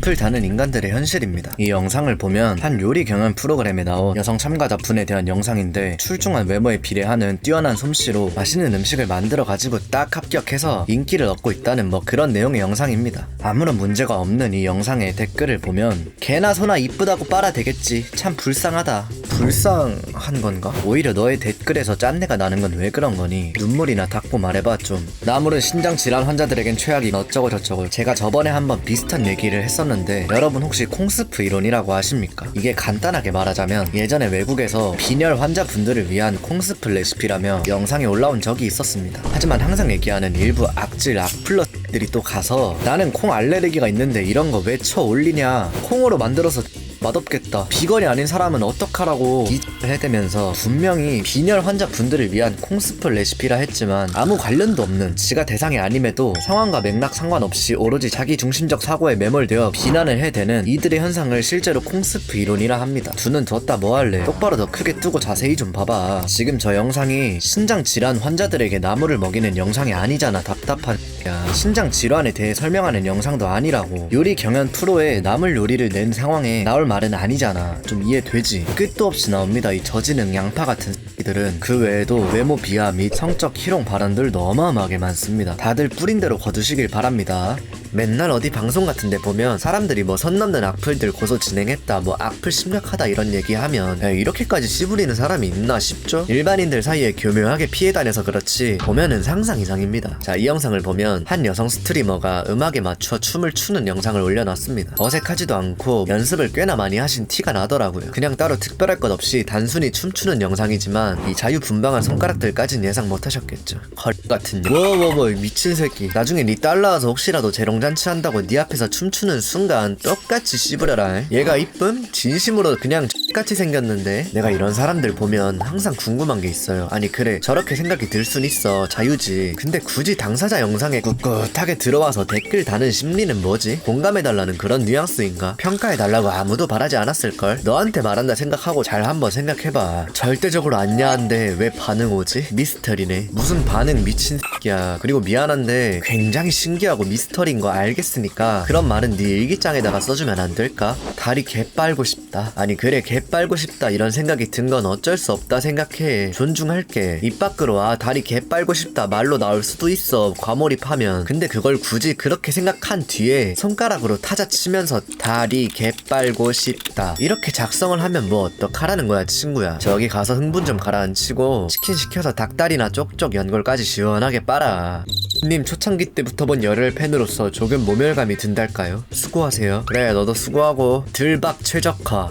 악플 다는 인간들의 현실입니다. 이 영상을 보면 한 요리 경연 프로그램에 나온 여성 참가자 분에 대한 영상인데 출중한 외모에 비례하는 뛰어난 솜씨로 맛있는 음식을 만들어 가지고 딱 합격해서 인기를 얻고 있다는 뭐 그런 내용의 영상입니다. 아무런 문제가 없는 이 영상의 댓글을 보면 개나 소나 이쁘다고 빨아대겠지, 참 불쌍하다. 불쌍한 건가? 오히려 너의 댓글에서 짠내가 나는 건 왜 그런 거니? 눈물이나 닦고 말해봐 좀. 나물은 신장 질환 환자들에겐 최악인 어쩌고 저쩌고. 제가 저번에 한번 비슷한 얘기를 했었는데 여러분 혹시 콩스프 이론이라고 아십니까? 이게 간단하게 말하자면 예전에 외국에서 빈혈 환자분들을 위한 콩스프 레시피라며 영상이 올라온 적이 있었습니다. 하지만 항상 얘기하는 일부 악질 악플러들이 또 가서 나는 콩 알레르기가 있는데 이런 거 왜 쳐 올리냐, 콩으로 만들어서 맛없겠다, 비건이 아닌 사람은 어떡하라고 해대면서 분명히 빈혈 환자분들을 위한 콩스프 레시피라 했지만 아무 관련도 없는, 지가 대상이 아님에도 상황과 맥락 상관없이 오로지 자기 중심적 사고에 매몰되어 비난을 해대는 이들의 현상을 실제로 콩스프 이론이라 합니다. 두 눈 뒀다 뭐할래? 똑바로 더 크게 뜨고 자세히 좀 봐봐. 지금 저 영상이 신장 질환 환자들에게 나물을 먹이는 영상이 아니잖아. 답답한 야. 신장 질환에 대해 설명하는 영상도 아니라고. 요리 경연 프로에 나물 요리를 낸 상황에 나올 말은 아니잖아. 좀 이해되지? 끝도 없이 나옵니다. 이 저지능 양파 같은 새끼들은. 그 외에도 외모 비하 및 성적 희롱 발언들도 어마어마하게 많습니다. 다들 뿌린 대로 거두시길 바랍니다. 맨날 어디 방송 같은데 보면 사람들이 뭐 선 넘는 악플들 고소 진행했다, 뭐 악플 심각하다 이런 얘기하면 야, 이렇게까지 씨부리는 사람이 있나 싶죠? 일반인들 사이에 교묘하게 피해 다녀서 그렇지 보면은 상상 이상입니다. 자, 이 영상을 보면 한 여성 스트리머가 음악에 맞춰 춤을 추는 영상을 올려놨습니다. 어색하지도 않고 연습을 꽤나 많이 하신 티가 나더라고요. 그냥 따로 특별할 것 없이 단순히 춤추는 영상이지만 이 자유분방한 손가락들까진 예상 못하셨겠죠. 헐 같은 뭐 미친 새끼. 나중에 니 딸 낳아서 혹시라도 재롱잔치 한다고 니 앞에서 춤추는 순간 똑같이 씹으려라. 얘가 이쁨? 진심으로 그냥 X같이 생겼는데. 내가 이런 사람들 보면 항상 궁금한 게 있어요. 아니 그래, 저렇게 생각이 들 순 있어, 자유지. 근데 굳이 당사자 영상에 꿋꿋하게 들어와서 댓글 다는 심리는 뭐지? 공감해달라는 그런 뉘앙스인가? 평가해달라고 아무도 바라지 않았을걸? 너한테 말한다 생각하고 잘 한번 생각해봐. 절대적으로 안 야한데 왜 반응 오지? 미스터리네. 무슨 반응, 미친 새끼야. 그리고 미안한데 굉장히 신기하고 미스터리인 거 알겠으니까 그런 말은 네 일기장에다가 써주면 안 될까? 다리 개 빨고 싶다. 아니 그래, 개 빨고 싶다 이런 생각이 든 건 어쩔 수 없다 생각해. 존중할게. 입 밖으로 다리 개 빨고 싶다 말로 나올 수도 있어, 과몰입하면. 근데 그걸 굳이 그렇게 생각한 뒤에 손가락으로 타자 치면서 다리 개 빨고 싶다 이렇게 작성을 하면 뭐 어떡하라는 거야 친구야. 저기 가서 흥분 좀 가라앉히고 치킨 시켜서 닭다리나 쪽쪽 연골까지 시원하게 빨아. 님 초창기 때부터 본 열혈 팬으로서 조금 모멸감이 든달까요? 수고하세요. 그래, 너도 수고하고. 들박 최적화.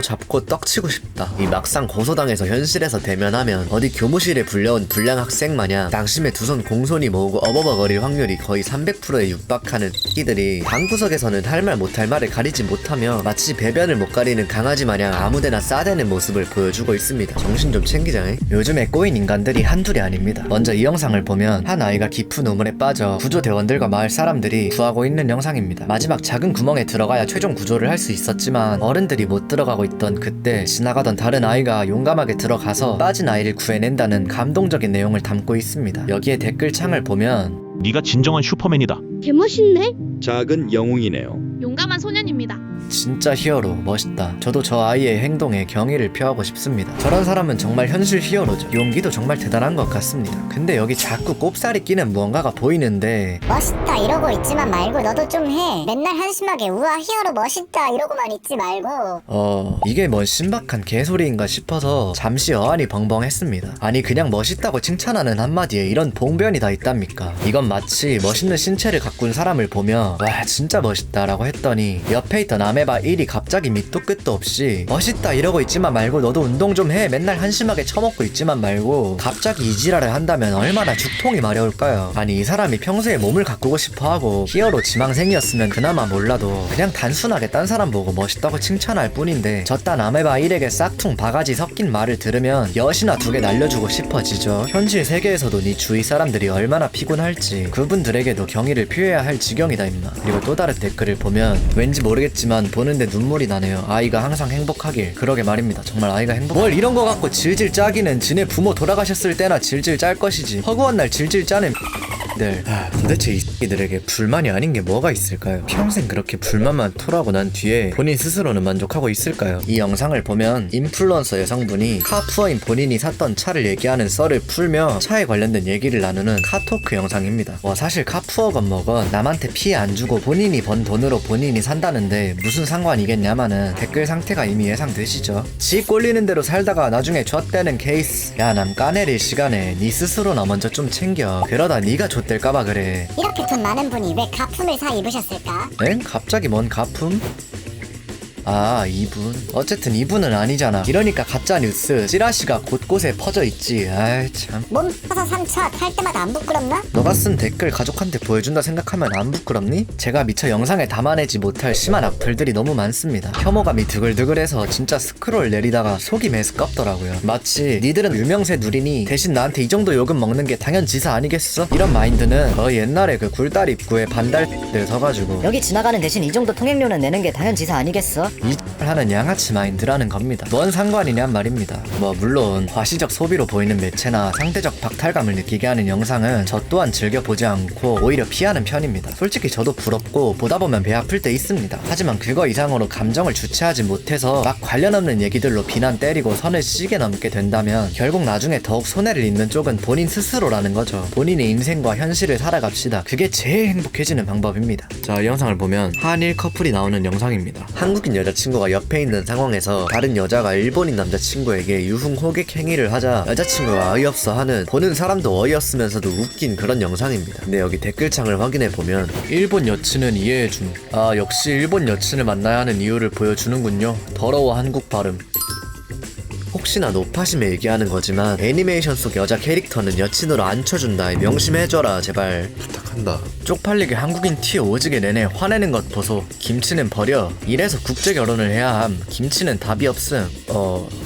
잡고 떡치고 싶다. 이 막상 고소당해서 현실에서 대면하면 어디 교무실에 불려온 불량 학생 마냥 당심에 두 손 공손히 모으고 어버버거릴 확률이 거의 300%에 육박하는 끼들이 방구석에서는 할 말 못할 말을 가리지 못하며 마치 배변을 못 가리는 강아지 마냥 아무데나 싸대는 모습을 보여주고 있습니다. 정신 좀 챙기자. 요즘에 꼬인 인간들이 한둘이 아닙니다. 먼저 이 영상을 보면 한 아이가 깊은 우물에 빠져 구조대원들과 마을 사람들이 구하고 있는 영상입니다. 마지막 작은 구멍에 들어가야 최종 구조를 할 수 있었지만 어른들이 못 들어가고 있던 그때 지나가던 다른 아이가 용감하게 들어가서 빠진 아이를 구해낸다는 감동적인 내용을 담고 있습니다. 여기에 댓글창을 보면 네가 진정한 슈퍼맨이다. 개멋있네? 작은 영웅이네요. 용감한 소년입니다. 진짜 히어로 멋있다. 저도 저 아이의 행동에 경의를 표하고 싶습니다. 저런 사람은 정말 현실 히어로죠. 용기도 정말 대단한 것 같습니다. 근데 여기 자꾸 꼽살이 끼는 무언가가 보이는데 멋있다 이러고 있지만 말고 너도 좀 해. 맨날 한심하게 우와 히어로 멋있다 이러고만 있지 말고. 이게 뭔 신박한 개소리인가 싶어서 잠시 어안이 벙벙했습니다. 아니 그냥 멋있다고 칭찬하는 한마디에 이런 봉변이 다 있답니까? 이건 마치 멋있는 신체를 가꾼 사람을 보며 와 진짜 멋있다 라고 했더니 옆에 있던 아메바 1이 갑자기 밑도 끝도 없이 멋있다 이러고 있지만 말고 너도 운동 좀 해. 맨날 한심하게 처먹고 있지만 말고 갑자기 이 지랄을 한다면 얼마나 죽통이 마려울까요? 아니 이 사람이 평소에 몸을 가꾸고 싶어하고 히어로 지망생이었으면 그나마 몰라도 그냥 단순하게 딴 사람 보고 멋있다고 칭찬할 뿐인데 저딴 아메바 1에게 싹퉁 바가지 섞인 말을 들으면 엿이나 2개 날려주고 싶어지죠. 현실 세계에서도 네 주위 사람들이 얼마나 피곤할지 그분들에게도 경의를 표해야 할 지경이다 임마. 그리고 또 다른 댓글을 보면 왠지 모르겠지만 보는데 눈물이 나네요. 아이가 항상 행복하길. 그러게 말입니다. 정말 아이가 뭘 이런 거 갖고 질질 짜기는 지네 부모 돌아가셨을 때나 질질 짤 것이지 허구한 날 질질 짜는 새끼들. 도대체 이 새끼들에게 불만이 아닌 게 뭐가 있을까요? 평생 그렇게 불만만 토라고 난 뒤에 본인 스스로는 만족하고 있을까요? 이 영상을 보면 인플루언서 여성분이 카푸어인 본인이 샀던 차를 얘기하는 썰을 풀며 차에 관련된 얘기를 나누는 카토크 영상입니다. 사실 카푸어 건먹은 남한테 피해 안 주고 본인이 번 돈으로 본인이 산다는데 무슨 상관이겠냐마는 댓글 상태가 이미 예상되시죠? 지 꼴리는 대로 살다가 나중에 좆되는 케이스. 야, 남 까내릴 시간에 니 스스로나 먼저 좀 챙겨. 그러다 니가 좆될까봐 그래. 이렇게 돈 많은 분이 왜 가품을 사 입으셨을까? 엥? 갑자기 뭔 가품? 이분. 어쨌든 이분은 아니잖아. 이러니까 가짜뉴스 찌라시가 곳곳에 퍼져있지. 아이 참. 몸 파서 산 차 탈 때마다 안 부끄럽나? 너가 쓴 댓글 가족한테 보여준다 생각하면 안 부끄럽니? 제가 미처 영상에 담아내지 못할 심한 악플들이 너무 많습니다. 혐오감이 드글드글해서 진짜 스크롤 내리다가 속이 메스껍더라고요. 마치 니들은 유명세 누리니 대신 나한테 이 정도 요금 먹는 게 당연지사 아니겠어? 이런 마인드는 옛날에 그 굴다리 입구에 반달들 서가지고 여기 지나가는 대신 이 정도 통행료는 내는 게 당연지사 아니겠어? 이 하는 양아치 마인드라는 겁니다. 뭔 상관이냔 말입니다. 물론 과시적 소비로 보이는 매체나 상대적 박탈감을 느끼게 하는 영상은 저 또한 즐겨보지 않고 오히려 피하는 편입니다. 솔직히 저도 부럽고 보다 보면 배 아플 때 있습니다. 하지만 그거 이상으로 감정을 주체하지 못해서 막 관련 없는 얘기들로 비난 때리고 선을 시게 넘게 된다면 결국 나중에 더욱 손해를 입는 쪽은 본인 스스로라는 거죠. 본인의 인생과 현실을 살아갑시다. 그게 제일 행복해지는 방법입니다. 자, 이 영상을 보면 한일 커플이 나오는 영상입니다. 한국인 여자친구가 옆에 있는 상황에서 다른 여자가 일본인 남자친구에게 유흥 호객 행위를 하자 여자친구가 어이없어 하는, 보는 사람도 어이없으면서도 웃긴 그런 영상입니다. 근데 여기 댓글창을 확인해보면 일본 여친은 이해해줌. 역시 일본 여친을 만나야 하는 이유를 보여주는군요. 더러워 한국 발음. 혹시나 노파심에 얘기하는 거지만 애니메이션 속 여자 캐릭터는 여친으로 안 쳐준다. 명심해줘라 제발 부탁한다. 쪽팔리게 한국인 티 오지게 내내 화내는 것 보소. 김치는 버려. 이래서 국제 결혼을 해야 함. 김치는 답이 없음.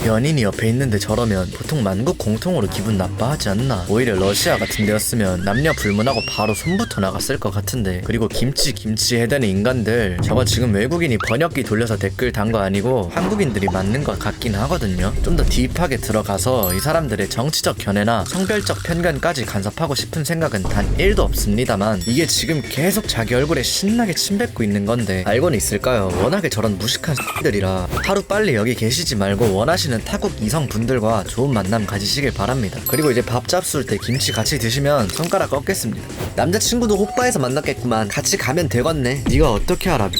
연인이 옆에 있는데 저러면 보통 만국 공통으로 기분 나빠하지 않나. 오히려 러시아 같은 데였으면 남녀 불문하고 바로 손부터 나갔을 것 같은데. 그리고 김치 해대는 인간들, 저거 지금 외국인이 번역기 돌려서 댓글 단 거 아니고 한국인들이 맞는 것 같긴 하거든요. 좀 더 딥하게 들어가서 이 사람들의 정치적 견해나 성별적 편견까지 간섭하고 싶은 생각은 단 1도 없습니다만, 이게 지금 계속 자기 얼굴에 신나게 침뱉고 있는 건데 알고는 있을까요? 워낙에 저런 무식한 X들이라 하루빨리 여기 계시지 말고 원하시는 타국 이성분들과 좋은 만남 가지시길 바랍니다. 그리고 이제 밥 잡술 때 김치 같이 드시면 손가락 꺾겠습니다. 남자친구도 호빠에서 만났겠구만. 같이 가면 되겠네. 네가 어떻게 알아?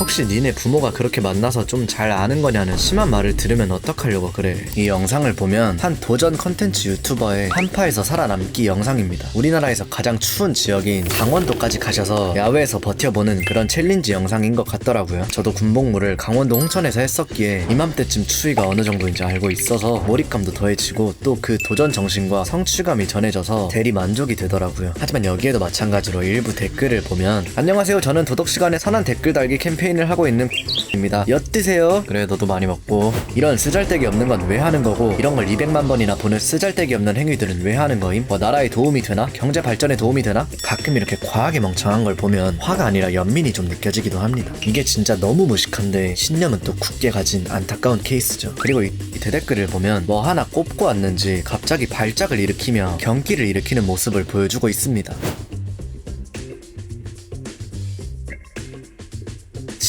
혹시 니네 부모가 그렇게 만나서 좀 잘 아는 거냐는 심한 말을 들으면 어떡하려고 그래. 이 영상을 보면 한 도전 컨텐츠 유튜버의 한파에서 살아남기 영상입니다. 우리나라에서 가장 추운 지역인 강원도까지 가셔서 야외에서 버텨보는 그런 챌린지 영상인 것 같더라고요. 저도 군복무를 강원도 홍천에서 했었기에 이맘때쯤 추위가 어느 정도인지 알고 있어서 몰입감도 더해지고 또 그 도전 정신과 성취감이 전해져서 대리 만족이 되더라고요. 하지만 여기에도 마찬가지로 일부 댓글을 보면 안녕하세요, 저는 도덕시간에 선한 댓글 달기 캠페인을 하고 있는 입니다. 엿드세요. 그래, 너도 많이 먹고. 이런 쓰잘데기 없는 건 왜 하는 거고, 이런 걸 200만 번이나 보는 쓰잘데기 없는 행위들은 왜 하는 거임? 나라에 도움이 되나? 경제 발전에 도움이 되나? 가끔 이렇게 과하게 멍청한 걸 보면 화가 아니라 연민이 좀 느껴지기도 합니다. 이게 진짜 너무 무식한데 신념은 또 굳게 가진 안타까운 케이스죠. 그리고 이 대댓글을 보면 뭐 하나 꼽고 왔는지 갑자기 발작을 일으키며 경기를 일으키는 모습을 보여주고 있습니다.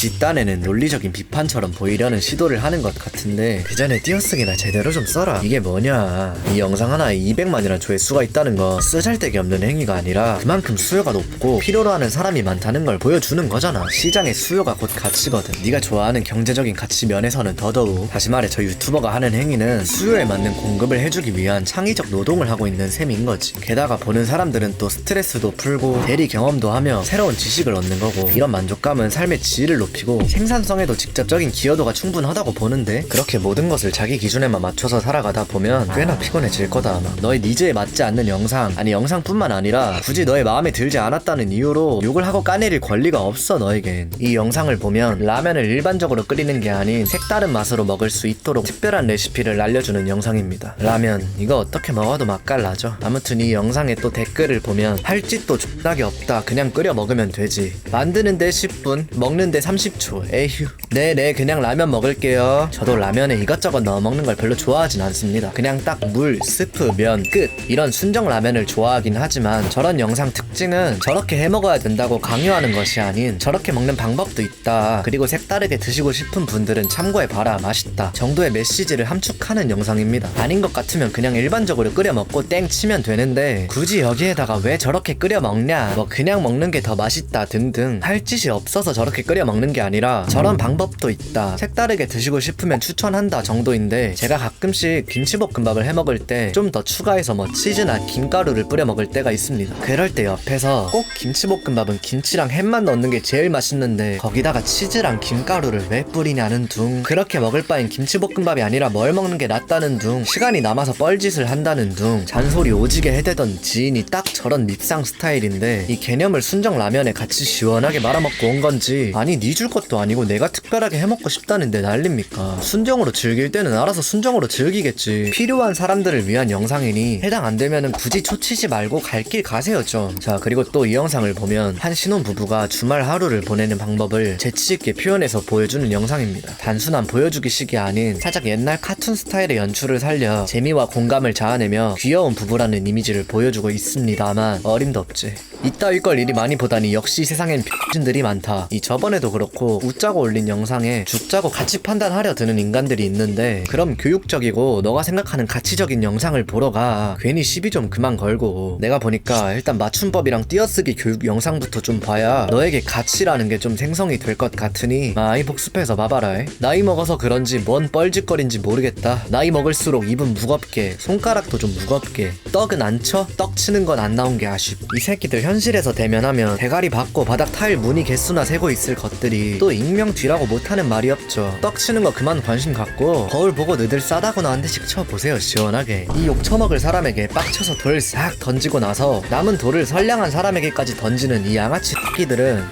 지 딴에는 논리적인 비판처럼 보이려는 시도를 하는 것 같은데 그 전에 띄어쓰기나 제대로 좀 써라. 이게 뭐냐, 이 영상 하나에 200만이란 조회수가 있다는 건 쓰잘데기 없는 행위가 아니라 그만큼 수요가 높고 필요로 하는 사람이 많다는 걸 보여주는 거잖아. 시장의 수요가 곧 가치거든. 네가 좋아하는 경제적인 가치 면에서는 더더욱. 다시 말해 저 유튜버가 하는 행위는 수요에 맞는 공급을 해주기 위한 창의적 노동을 하고 있는 셈인 거지. 게다가 보는 사람들은 또 스트레스도 풀고 대리 경험도 하며 새로운 지식을 얻는 거고, 이런 만족감은 삶의 질을 높이고 생산성에도 직접적인 기여도가 충분하다고 보는데, 그렇게 모든 것을 자기 기준에만 맞춰서 살아가다 보면 꽤나 피곤해질 거다 아마. 너의 니즈에 맞지 않는 영상, 아니 영상뿐만 아니라 굳이 너의 마음에 들지 않았다는 이유로 욕을 하고 까내릴 권리가 없어 너에겐. 이 영상을 보면 라면을 일반적으로 끓이는 게 아닌 색다른 맛으로 먹을 수 있도록 특별한 레시피를 알려주는 영상입니다. 라면 이거 어떻게 먹어도 맛깔나죠. 아무튼 이 영상에 또 댓글을 보면 할 짓도 존나게 없다, 그냥 끓여 먹으면 되지, 만드는데 10분 먹는데 30분 30초. 에휴. 네네, 그냥 라면 먹을게요. 저도 라면에 이것저것 넣어 먹는 걸 별로 좋아하진 않습니다. 그냥 딱 물, 스프, 면, 끝. 이런 순정 라면을 좋아하긴 하지만 저런 영상 특징은 저렇게 해 먹어야 된다고 강요하는 것이 아닌 저렇게 먹는 방법도 있다. 그리고 색다르게 드시고 싶은 분들은 참고해봐라, 맛있다 정도의 메시지를 함축하는 영상입니다. 아닌 것 같으면 그냥 일반적으로 끓여 먹고 땡 치면 되는데 굳이 여기에다가 왜 저렇게 끓여 먹냐, 뭐 그냥 먹는 게 더 맛있다 등등 할 짓이 없어서 저렇게 끓여 먹는 게 아니라 저런 방법도 있다, 색다르게 드시고 싶으면 추천한다 정도인데, 제가 가끔씩 김치볶음밥을 해 먹을 때 좀 더 추가해서 뭐 치즈나 김가루를 뿌려 먹을 때가 있습니다. 그럴 때 옆에서 꼭 김치볶음밥은 김치랑 햄만 넣는 게 제일 맛있는데 거기다가 치즈랑 김가루를 왜 뿌리냐는 둥, 그렇게 먹을 바엔 김치볶음밥이 아니라 뭘 먹는 게 낫다는 둥, 시간이 남아서 뻘짓을 한다는 둥 잔소리 오지게 해대던 지인이 딱 저런 밉상 스타일인데, 이 개념을 순정 라면에 같이 시원하게 말아먹고 온 건지, 아니 니 줄 것도 아니고 내가 특별하게 해먹고 싶다는데 난립니까? 순정으로 즐길 때는 알아서 순정으로 즐기겠지. 필요한 사람들을 위한 영상이니 해당 안 되면은 굳이 초치지 말고 갈 길 가세요 좀. 자, 그리고 또 이 영상을 보면 한 신혼부부가 주말 하루를 보내는 방법을 재치있게 표현해서 보여주는 영상입니다. 단순한 보여주기식이 아닌 살짝 옛날 카툰 스타일의 연출을 살려 재미와 공감을 자아내며 귀여운 부부라는 이미지를 보여주고 있습니다만 어림도 없지. 이따위 걸 이리 많이 보다니 역시 세상엔 X들이 많다. 이 저번에도 그렇고 웃자고 올린 영상에 죽자고 가치 판단하려 드는 인간들이 있는데, 그럼 교육적이고 너가 생각하는 가치적인 영상을 보러 가. 괜히 시비 좀 그만 걸고. 내가 보니까 일단 맞춤법이랑 띄어쓰기 교육 영상부터 좀 봐야 너에게 가치라는 게 좀 생성이 될 것 같으니 많이 복습해서 봐봐라. 나이 먹어서 그런지 뭔 뻘짓거린지 모르겠다. 나이 먹을수록 입은 무겁게, 손가락도 좀 무겁게. 떡은 안 쳐? 떡 치는 건 안 나온 게 아쉽. 이 새끼들 현실에서 대면하면 대가리 받고 바닥 타일 무늬 개수나 세고 있을 것들이 또 익명 뒤라고 못하는 말이 없죠. 떡 치는 거 그만 관심 갖고 거울 보고 너들 싸다거나 한 대씩 쳐보세요 시원하게. 이 욕 처먹을 사람에게 빡쳐서 돌 싹 던지고 나서 남은 돌을 선량한 사람에게까지 던지는 이 양아치 새끼들은